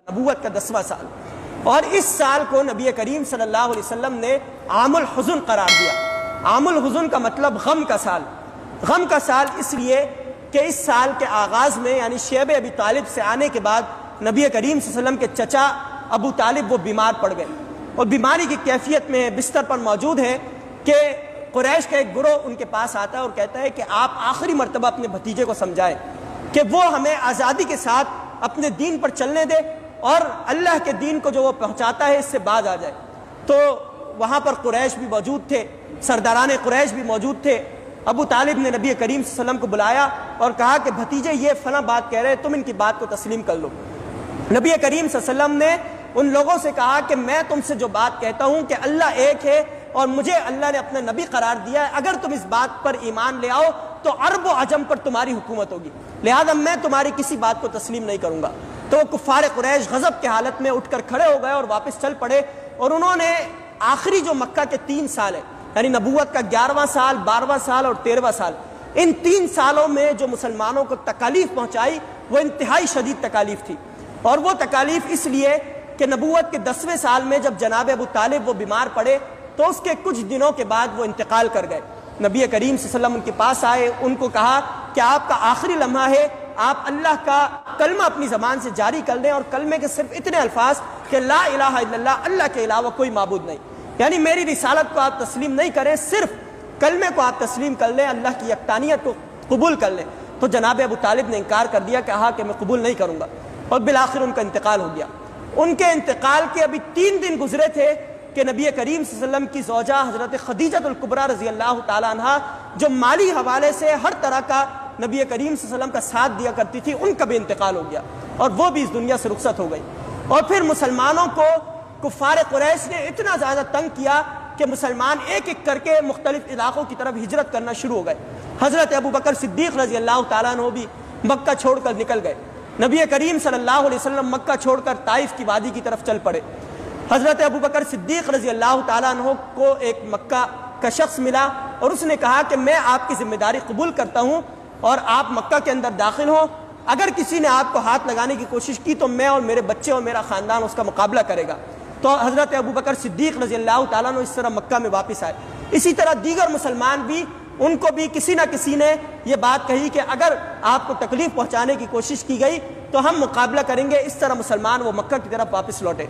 نبوت کا 10واں سال، اور اس سال کو نبی کریم صلی اللہ علیہ وسلم نے عام الحزن قرار دیا۔ عام الحزن کا مطلب غم کا سال۔ غم کا سال اس لیے کہ اس سال کے آغاز میں یعنی شیب ابی طالب سے آنے کے بعد نبی کریم صلی اللہ علیہ وسلم کے چچا ابو طالب وہ بیمار پڑ گئے، اور بیماری کی کیفیت میں بستر پر موجود ہے کہ قریش کا ایک گروہ ان کے پاس آتا ہے اور کہتا ہے کہ آپ آخری مرتبہ اپنے بھتیجے کو سمجھائیں کہ وہ ہمیں آزادی کے ساتھ اپنے دین پر چلنے دے اور اللہ کے دین کو جو وہ پہنچاتا ہے اس سے باز آ جائے۔ تو وہاں پر قریش بھی موجود تھے، سرداران قریش بھی موجود تھے۔ ابو طالب نے نبی کریم صلی اللہ علیہ وسلم کو بلایا اور کہا کہ بھتیجے یہ فلاں بات کہہ رہے تم ان کی بات کو تسلیم کر لو۔ نبی کریم صلی اللہ علیہ وسلم نے ان لوگوں سے کہا کہ میں تم سے جو بات کہتا ہوں کہ اللہ ایک ہے اور مجھے اللہ نے اپنا نبی قرار دیا ہے، اگر تم اس بات پر ایمان لے آؤ تو عرب و عجم پر تمہاری حکومت ہوگی، لہذا میں تمہاری کسی بات کو تسلیم نہیں کروں گا۔ تو وہ کفار قریش غضب کے حالت میں اٹھ کر کھڑے ہو گئے اور واپس چل پڑے، اور انہوں نے آخری جو مکہ کے 3 سال ہیں یعنی نبوت کا 11واں سال، 12واں سال اور 13واں سال، ان 3 سالوں میں جو مسلمانوں کو تکالیف پہنچائی وہ انتہائی شدید تکالیف تھی۔ اور وہ تکالیف اس لیے کہ نبوت کے 10ویں سال میں جب جناب ابو طالب وہ بیمار پڑے تو اس کے کچھ دنوں کے بعد وہ انتقال کر گئے۔ نبی کریم صلی اللہ علیہ وسلم ان کے پاس آئے، ان کو کہا کہ آپ کا آخری لمحہ ہے، آپ اللہ کا کلمہ اپنی زبان سے جاری کر لیں، اور کلمے کے صرف اتنے الفاظ کہ لا الہ الا اللہ، اللہ کے علاوہ کوئی معبود نہیں، یعنی میری رسالت کو آپ تسلیم نہیں کریں، صرف کلمے کو آپ تسلیم کر لیں، اللہ کی یکتانیت کو قبول کر لیں۔ تو جناب ابو طالب نے انکار کر دیا، کہا کہ میں قبول نہیں کروں گا، اور بالآخر ان کا انتقال ہو گیا۔ ان کے انتقال کے ابھی 3 دن گزرے تھے کہ نبی کریم صلی اللہ علیہ وسلم کی زوجہ حضرت خدیجہ الکبریٰ رضی اللہ تعالی عنہا، جو مالی حوالے سے ہر طرح کا نبی کریم صلی اللہ علیہ وسلم کا ساتھ دیا کرتی تھی، ان کا بھی انتقال ہو گیا اور وہ بھی اس دنیا سے رخصت ہو گئی۔ اور پھر مسلمانوں کو کفار قریش نے اتنا زیادہ تنگ کیا کہ مسلمان ایک ایک کر کے مختلف علاقوں کی طرف ہجرت کرنا شروع ہو گئے۔ حضرت ابوبکر صدیق رضی اللہ تعالیٰ عنہ بھی مکہ چھوڑ کر نکل گئے۔ نبی کریم صلی اللہ علیہ وسلم مکہ چھوڑ کر طائف کی وادی کی طرف چل پڑے۔ حضرت ابوبکر صدیق رضی اللہ تعالیٰ عنہ کو ایک مکہ کا شخص ملا اور اس نے کہا کہ میں آپ کی ذمہ داری قبول کرتا ہوں اور آپ مکہ کے اندر داخل ہوں، اگر کسی نے آپ کو ہاتھ لگانے کی کوشش کی تو میں اور میرے بچے اور میرا خاندان اس کا مقابلہ کرے گا۔ تو حضرت ابوبکر صدیق رضی اللہ تعالیٰ عنہ اس طرح مکہ میں واپس آئے۔ اسی طرح دیگر مسلمان بھی، ان کو بھی کسی نہ کسی نے یہ بات کہی کہ اگر آپ کو تکلیف پہنچانے کی کوشش کی گئی تو ہم مقابلہ کریں گے۔ اس طرح مسلمان وہ مکہ کی طرف واپس لوٹے۔